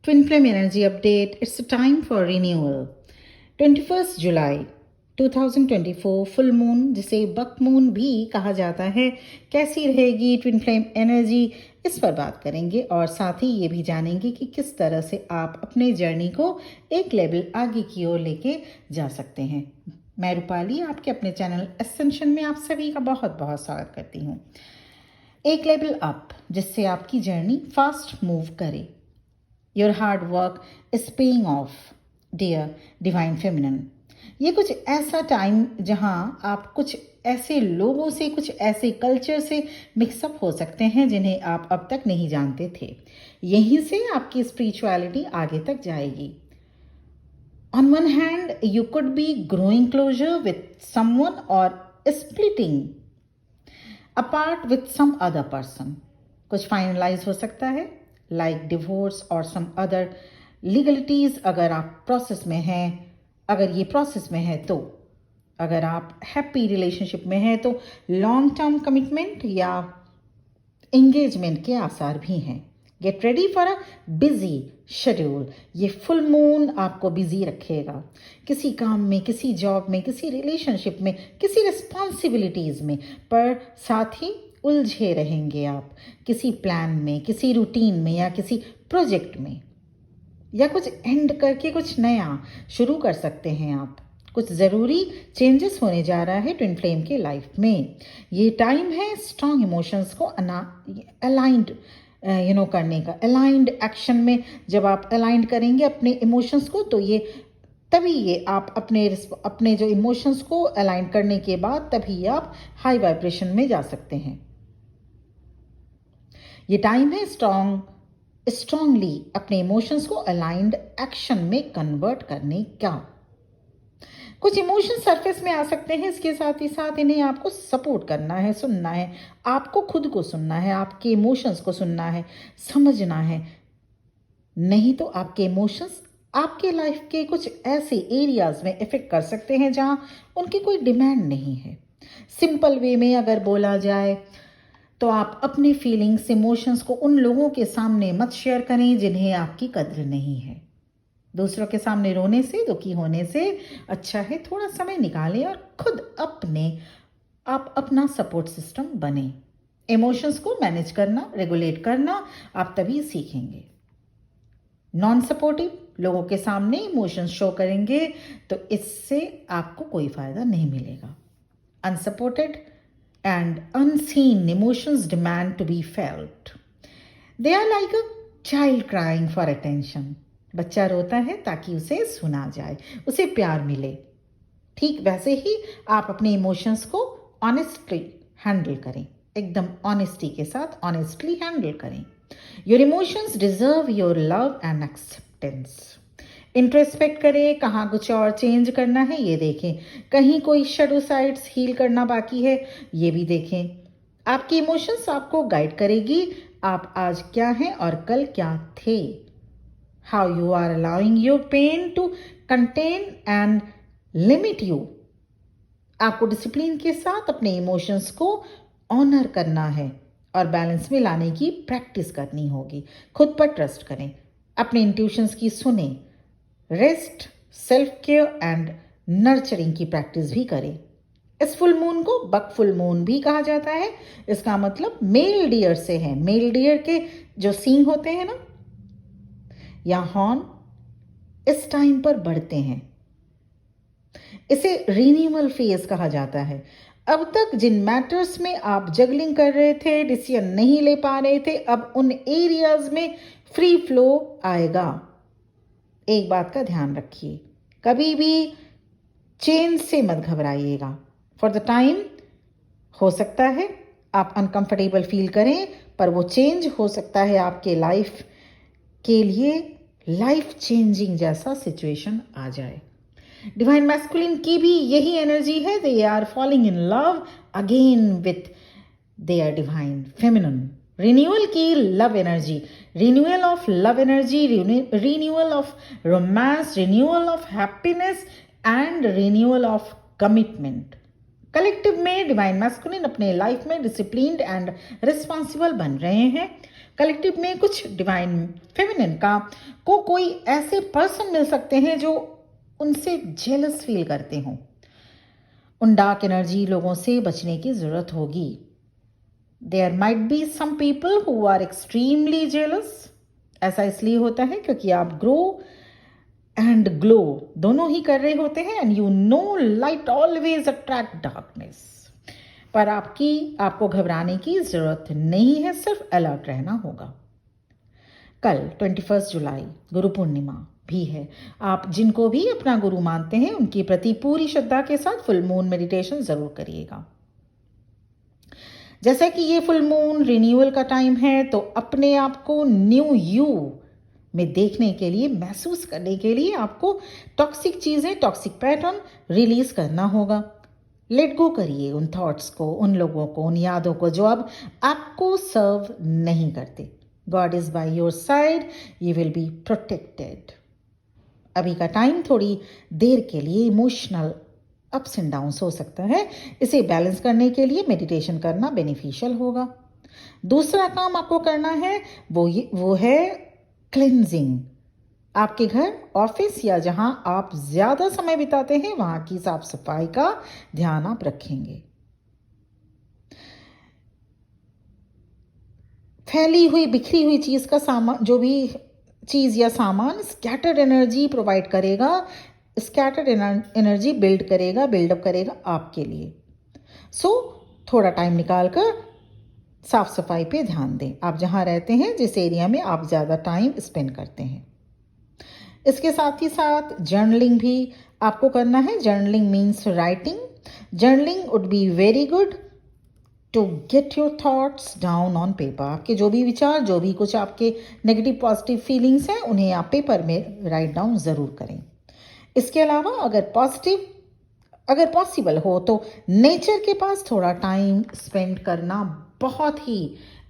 Twin Flame Energy Update. It's a time for renewal. 21st July 2024 full moon, जिसे बक moon भी कहा जाता है, कैसी रहेगी ट्विन फ्लेम एनर्जी, इस पर बात करेंगे और साथ ही ये भी जानेंगे कि किस तरह से आप अपने जर्नी को एक लेवल आगे की ओर लेके जा सकते हैं। मैं रूपाली आपके अपने चैनल एसेंशन में आप सभी का बहुत बहुत स्वागत करती हूँ। एक लेवल अप, जिससे आपकी जर्नी फास्ट मूव करे। Your hard work is paying off dear divine feminine. ये कुछ ऐसा टाइम जहां आप कुछ ऐसे लोगों से, कुछ ऐसे कल्चर से मिक्सअप हो सकते हैं जिन्हें आप अब तक नहीं जानते थे। यहीं से आपकी स्पिरिचुअलिटी आगे तक जाएगी। On one hand, you could be growing closer with someone or splitting apart with some other person. कुछ फाइनलाइज हो सकता है, लाइक डिवोर्स और सम अदर लीगलिटीज। अगर आप प्रोसेस में हैं, अगर ये प्रोसेस में है तो, अगर आप हैप्पी रिलेशनशिप में हैं तो लॉन्ग टर्म कमिटमेंट या एंगेजमेंट के आसार भी हैं। Get ready for a busy schedule. ये फुल मून आपको बिजी रखेगा, किसी काम में, किसी जॉब में, किसी रिलेशनशिप में, किसी रिस्पॉन्सिबिलिटीज में, पर साथ ही उलझे रहेंगे आप किसी प्लान में, किसी रूटीन में या किसी प्रोजेक्ट में, या कुछ एंड करके कुछ नया शुरू कर सकते हैं आप। कुछ ज़रूरी चेंजेस होने जा रहा है ट्विन फ्लेम के लाइफ में। ये टाइम है स्ट्रॉन्ग इमोशंस को अलाइंड करने का। अलाइंड एक्शन में जब आप अलाइंड करेंगे अपने इमोशंस को, तो तभी आप अपने जो इमोशंस को अलाइन करने के बाद तभी आप हाई वाइब्रेशन में जा सकते हैं। ये टाइम है स्ट्रांगली अपने इमोशंस को अलाइंड एक्शन में कन्वर्ट करने का। कुछ इमोशंस सरफेस में आ सकते हैं, इसके साथ ही साथ इन्हें आपको सपोर्ट करना है, सुनना है। आपको खुद को सुनना है, आपके इमोशंस को सुनना है, समझना है। नहीं तो आपके इमोशंस आपके लाइफ के कुछ ऐसे एरियाज में इफेक्ट कर सकते हैं जहां उनकी कोई डिमांड नहीं है। सिंपल वे में अगर बोला जाए तो आप अपने फीलिंग्स, इमोशंस को उन लोगों के सामने मत शेयर करें जिन्हें आपकी कद्र नहीं है। दूसरों के सामने रोने से, दुखी होने से अच्छा है थोड़ा समय निकालें और खुद आप अपना सपोर्ट सिस्टम बने। इमोशंस को मैनेज करना, रेगुलेट करना आप तभी सीखेंगे। नॉन सपोर्टिव लोगों के सामने इमोशंस शो करेंगे तो इससे आपको कोई फायदा नहीं मिलेगा। Unsupported and unseen emotions demand to be felt. They are like a child crying for attention. बच्चा रोता है ताकि उसे सुना जाए, उसे प्यार मिले। ठीक वैसे ही आप अपने इमोशंस को ऑनेस्टली हैंडल करें, एकदम ऑनेस्टी के साथ ऑनेस्टली हैंडल करें। Your emotions deserve your love and acceptance. Introspect करें, कहाँ कुछ और चेंज करना है ये देखें, कहीं कोई शेडो साइड्स हील करना बाकी है ये भी देखें। आपकी इमोशंस आपको गाइड करेगी, आप आज क्या हैं और कल क्या थे। How you are allowing your pain to contain and limit you. आपको डिसिप्लिन के साथ अपने इमोशंस को ऑनर करना है और बैलेंस में लाने की प्रैक्टिस करनी होगी। खुद पर ट्रस्ट करें, अपने इंट्यूशंस की सुने। Rest, self care and nurturing की प्रैक्टिस भी करें। इस फुल मून को बक फुल मून भी कहा जाता है। इसका मतलब मेल डियर से है। मेल डियर के जो सींग होते हैं ना, या हॉर्न, इस टाइम पर बढ़ते हैं। इसे रिन्यूअल फेज कहा जाता है। अब तक जिन मैटर्स में आप जगलिंग कर रहे थे, डिसीजन नहीं ले पा रहे थे, अब उन एरियाज में फ्री फ्लो आएगा। एक बात का ध्यान रखिए, कभी भी चेंज से मत घबराइएगा। फॉर द टाइम हो सकता है आप अनकंफर्टेबल फील करें, पर वो चेंज हो सकता है आपके लाइफ के लिए लाइफ चेंजिंग जैसा सिचुएशन आ जाए। डिवाइन मैस्कुलिन की भी यही एनर्जी है। They are falling in love again with their divine feminine. Renewal की love energy, renewal of love energy, renewal of romance, renewal of happiness and renewal of commitment. Collective में divine masculine अपने life में disciplined and responsible बन रहे हैं। Collective में कुछ divine feminine का को कोई ऐसे पर्सन मिल सकते हैं जो उनसे जेलस फील करते हों। उन डार्क एनर्जी लोगों से बचने की ज़रूरत होगी। There might be some people who are extremely jealous. ऐसा इसलिए होता है क्योंकि आप ग्रो एंड ग्लो दोनों ही कर रहे होते हैं, and you know light always attract darkness. पर आपको घबराने की जरूरत नहीं है, सिर्फ अलर्ट रहना होगा। कल 21 जुलाई गुरु पूर्णिमा भी है। आप जिनको भी अपना गुरु मानते हैं उनके प्रति पूरी श्रद्धा के साथ फुल मून मेडिटेशन जरूर करिएगा। जैसे कि ये फुल मून रिन्यूअल का टाइम है, तो अपने आप को न्यू यू में देखने के लिए, महसूस करने के लिए आपको टॉक्सिक चीज़ें, टॉक्सिक पैटर्न रिलीज करना होगा। लेट गो करिए उन थॉट्स को, उन लोगों को, उन यादों को जो अब आपको सर्व नहीं करते। God is by your side, you will be protected. अभी का टाइम थोड़ी देर के लिए इमोशनल अप्स एंड डाउन्स हो सकता है। इसे बैलेंस करने के लिए मेडिटेशन करना बेनिफिशियल होगा। दूसरा काम आपको करना है वो है क्लिनजिंग। आपके घर, ऑफिस या जहां आप ज्यादा समय बिताते हैं वहां की साफ सफाई का ध्यान आप रखेंगे। फैली हुई, बिखरी हुई चीज का सामान, जो भी चीज या सामान स्कैटर्ड एनर्जी प्रोवाइड करेगा, स्कैटर्ड एनर्जी बिल्डअप करेगा आपके लिए। सो थोड़ा टाइम निकाल कर साफ सफाई पे ध्यान दें। आप जहां रहते हैं, जिस एरिया में आप ज़्यादा टाइम स्पेंड करते हैं। इसके साथ ही साथ जर्नलिंग भी आपको करना है। Journaling means writing. Journaling would be very good to get your thoughts down on paper. आपके जो भी विचार, जो भी कुछ आपके नेगेटिव पॉजिटिव फीलिंग्स हैं, उन्हें आप पेपर में राइट डाउन ज़रूर करें। इसके अलावा अगर पॉसिबल हो तो नेचर के पास थोड़ा टाइम स्पेंड करना बहुत ही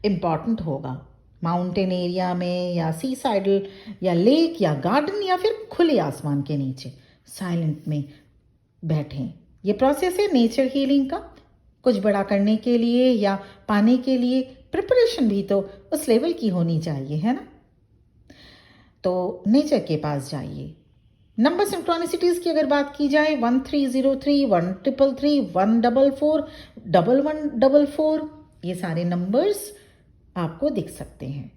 इम्पॉर्टेंट होगा। माउंटेन एरिया में या सी साइड या लेक या गार्डन या फिर खुले आसमान के नीचे साइलेंट में बैठें। ये प्रोसेस है नेचर हीलिंग का। कुछ बड़ा करने के लिए या पाने के लिए प्रिपरेशन भी तो उस लेवल की होनी चाहिए, है ना। तो नेचर के पास जाइए। नंबर सिंक्रोनिसिटीज की अगर बात की जाए, 1303, 1333, 144, 1144, ये सारे नंबर्स आपको दिख सकते हैं।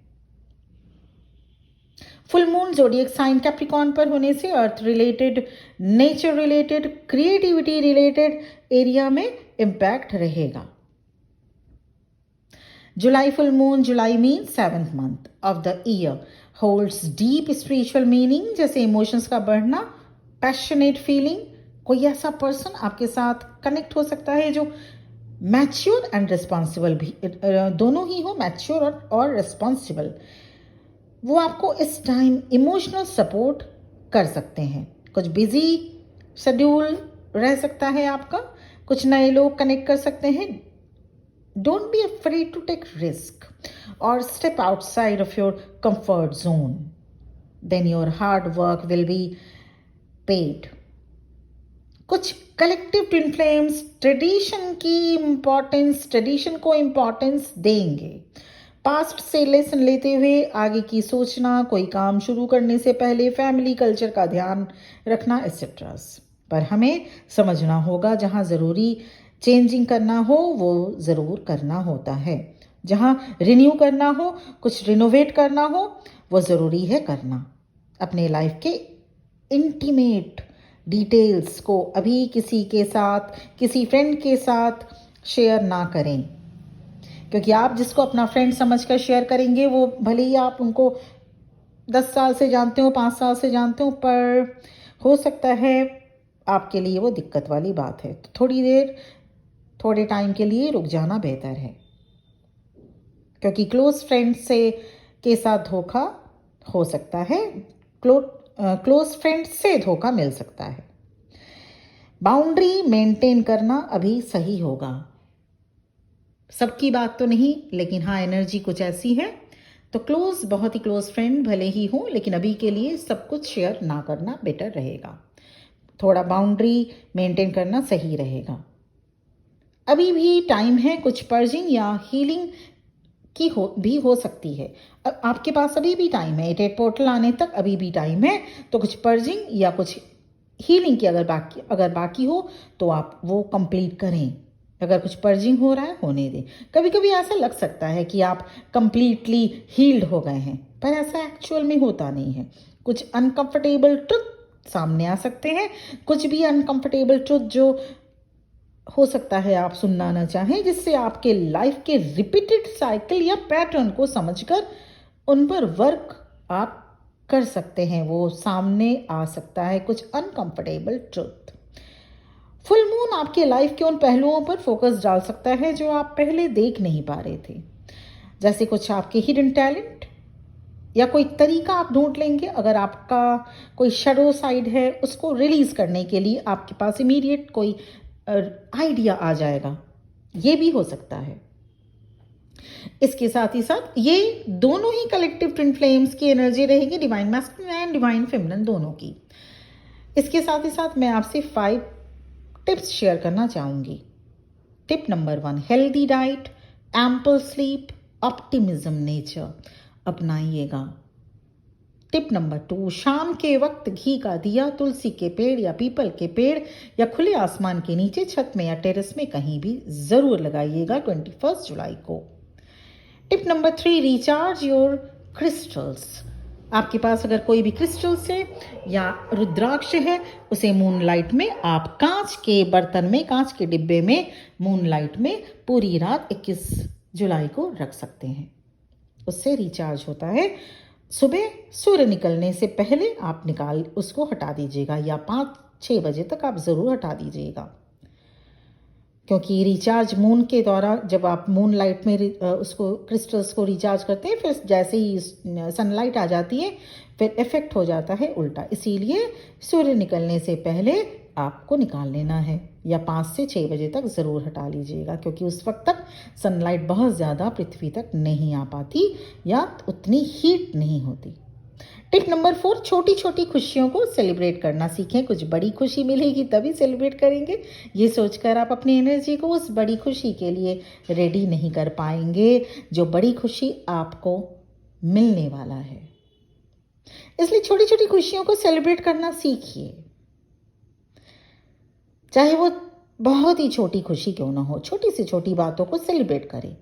Full moon zodiac sign Capricorn पर होने से earth related, nature related, creativity related area में इम्पैक्ट रहेगा। July full moon, July mean 7th month of the year, holds deep spiritual meaning, जैसे इमोशंस का बढ़ना, पैशनेट फीलिंग। कोई ऐसा पर्सन आपके साथ कनेक्ट हो सकता है जो मैच्योर एंड रिस्पॉन्सिबल भी, दोनों ही हो, मैच्योर और रिस्पॉन्सिबल। वो आपको इस टाइम इमोशनल सपोर्ट कर सकते हैं। कुछ बिजी शेड्यूल रह सकता है आपका, कुछ नए लोग कनेक्ट कर सकते हैं। Don't be afraid to take risk or step outside of your comfort zone. Then your hard work will be paid. कुछ कलेक्टिव ट्विन फ्लेम्स ट्रेडिशन को इम्पोर्टेंस देंगे। पास्ट से लेसन लेते हुए आगे की सोचना, कोई काम शुरू करने से पहले फैमिली कल्चर का ध्यान रखना, एक्सेट्रा। पर हमें समझना होगा, जहाँ ज़रूरी चेंजिंग करना हो वो ज़रूर करना होता है। जहाँ रिन्यू करना हो, कुछ रिनोवेट करना हो, वो ज़रूरी है करना। अपने लाइफ के इंटीमेट डिटेल्स को अभी किसी के साथ, किसी फ्रेंड के साथ शेयर ना करें, क्योंकि आप जिसको अपना फ्रेंड समझकर शेयर करेंगे, वो भले ही आप उनको 10 साल से जानते हो, 5 साल से जानते हो, पर हो सकता है आपके लिए वो दिक्कत वाली बात है। तो थोड़े टाइम के लिए रुक जाना बेहतर है, क्योंकि क्लोज फ्रेंड के साथ धोखा हो सकता है, क्लोज फ्रेंड से धोखा मिल सकता है। बाउंड्री मेंटेन करना अभी सही होगा। सबकी बात तो नहीं, लेकिन हाँ, एनर्जी कुछ ऐसी है तो बहुत ही क्लोज फ्रेंड भले ही हो, लेकिन अभी के लिए सब कुछ शेयर ना करना बेटर रहेगा। थोड़ा बाउंड्री मेंटेन करना सही रहेगा। अभी भी टाइम है कुछ पर्जिंग या हीलिंग भी हो सकती है। अब आपके पास अभी भी टाइम है, 88 पोर्टल आने तक अभी भी टाइम है। तो कुछ पर्जिंग या कुछ हीलिंग की अगर बाकी हो तो आप वो कंप्लीट करें। अगर कुछ पर्जिंग हो रहा है होने दें। कभी कभी ऐसा लग सकता है कि आप कंप्लीटली हील्ड हो गए हैं, पर ऐसा एक्चुअल में होता नहीं है। कुछ अनकंफर्टेबल ट्रुथ सामने आ सकते हैं, कुछ भी अनकंफर्टेबल ट्रुथ जो हो सकता है आप सुनना ना चाहें, जिससे आपके लाइफ के रिपीटेड साइकिल या पैटर्न को समझकर उन पर वर्क आप कर सकते हैं। वो सामने आ सकता है कुछ अनकंफर्टेबल ट्रुथ। फुल मून आपके लाइफ के उन पहलुओं पर फोकस डाल सकता है जो आप पहले देख नहीं पा रहे थे, जैसे कुछ आपके हिडन टैलेंट या कोई तरीका आप ढूंढ लेंगे। अगर आपका कोई शैडो साइड है उसको रिलीज करने के लिए आपके पास इमीडिएट कोई आइडिया आ जाएगा, ये भी हो सकता है। इसके साथ ही साथ ये दोनों ही कलेक्टिव ट्विन फ्लेम्स की एनर्जी रहेगी, divine masculine and divine feminine दोनों की। इसके साथ ही साथ मैं आपसे 5 टिप्स शेयर करना चाहूंगी। Tip number 1, healthy diet, ample sleep, optimism nature अपनाइएगा। टिप नंबर 2, शाम के वक्त घी का दिया तुलसी के पेड़ या पीपल के पेड़ या खुले आसमान के नीचे छत में या टेरेस में कहीं भी जरूर लगाइएगा 21 जुलाई को। Tip number 3, recharge your crystals. आपके पास अगर कोई भी क्रिस्टल्स है या रुद्राक्ष है, उसे मूनलाइट में आप कांच के बर्तन में, कांच के डिब्बे में मूनलाइट में पूरी रात 21 जुलाई को रख सकते हैं। उससे रिचार्ज होता है। सुबह सूर्य निकलने से पहले आप उसको हटा दीजिएगा, या 5-6 बजे तक आप ज़रूर हटा दीजिएगा, क्योंकि रिचार्ज मून के दौरान जब आप मून लाइट में उसको क्रिस्टल्स को रिचार्ज करते हैं, फिर जैसे ही सनलाइट आ जाती है फिर इफेक्ट हो जाता है उल्टा। इसीलिए सूर्य निकलने से पहले आपको निकाल लेना है, या 5 से 6 बजे तक ज़रूर हटा लीजिएगा, क्योंकि उस वक्त तक सनलाइट बहुत ज़्यादा पृथ्वी तक नहीं आ पाती या उतनी हीट नहीं होती। टिप नंबर 4, छोटी छोटी खुशियों को सेलिब्रेट करना सीखें। कुछ बड़ी खुशी मिलेगी तभी सेलिब्रेट करेंगे, ये सोचकर आप अपनी एनर्जी को उस बड़ी खुशी के लिए रेडी नहीं कर पाएंगे जो बड़ी खुशी आपको मिलने वाला है। इसलिए छोटी छोटी खुशियों को सेलिब्रेट करना सीखिए, चाहे वो बहुत ही छोटी खुशी क्यों ना हो, छोटी से छोटी बातों को सेलिब्रेट करें।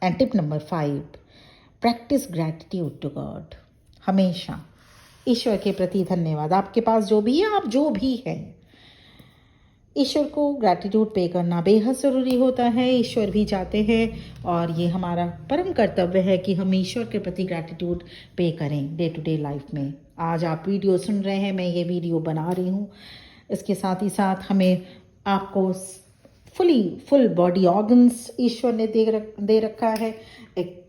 And tip number 5, practise gratitude to God. हमेशा ईश्वर के प्रति धन्यवाद। आपके पास जो भी है, आप जो भी है, ईश्वर को ग्रैटिट्यूड पे करना बेहद ज़रूरी होता है। ईश्वर भी चाहते हैं और ये हमारा परम कर्तव्य है कि हम ईश्वर के प्रति ग्रैटिट्यूड पे करें डे टू डे लाइफ में। आज आप वीडियो सुन रहे हैं, मैं ये वीडियो बना रही हूँ। इसके साथ ही साथ हमें आपको फुल बॉडी ऑर्गन्स ईश्वर ने दे रखा है। एक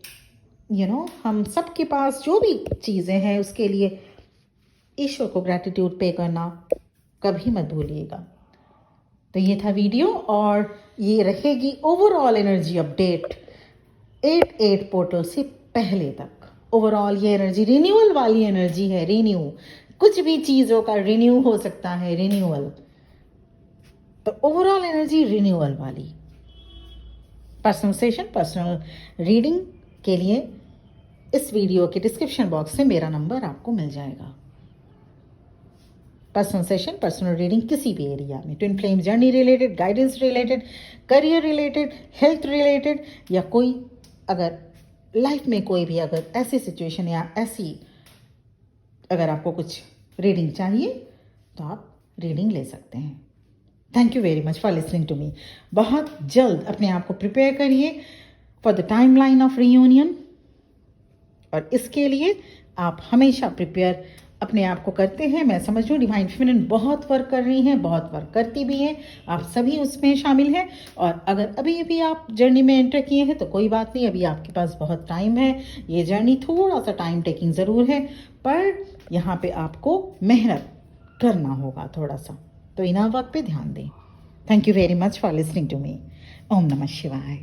हम सब के पास जो भी चीज़ें हैं उसके लिए ईश्वर को ग्रैटिट्यूड पे करना कभी मत भूलिएगा। तो ये था वीडियो, और ये रहेगी ओवरऑल एनर्जी अपडेट 8 पोर्टल से पहले तक। ओवरऑल ये एनर्जी रिन्यूअल वाली एनर्जी है। कुछ भी चीज़ों का रिन्यू हो सकता है, रिन्यूअल। तो ओवरऑल एनर्जी रिन्यूअल वाली। पर्सनल सेशन, पर्सनल रीडिंग के लिए इस वीडियो के डिस्क्रिप्शन बॉक्स में मेरा नंबर आपको मिल जाएगा। पर्सनल सेशन, पर्सनल रीडिंग किसी भी एरिया में, twin flame journey related, guidance related, career related, health related, या कोई अगर लाइफ में कोई भी अगर ऐसी सिचुएशन या ऐसी अगर आपको कुछ रीडिंग चाहिए तो आप रीडिंग ले सकते हैं। Thank you very much for listening to me. बहुत जल्द अपने आप को प्रिपेयर करिए for the time line of reunion, और इसके लिए आप हमेशा प्रिपेयर अपने आप को करते हैं। मैं समझ रही हूँ डिवाइन फेमिनिन बहुत वर्क कर रही हैं, बहुत वर्क करती भी हैं, आप सभी उसमें शामिल हैं। और अगर अभी आप जर्नी में एंटर किए हैं तो कोई बात नहीं, अभी आपके पास बहुत टाइम है। ये जर्नी थोड़ा सा टाइम टेकिंग ज़रूर है, पर यहाँ पे आपको मेहनत करना होगा थोड़ा सा, तो इनर वर्क पे ध्यान दें। Thank you very much for listening to me. ओम नमः शिवाय।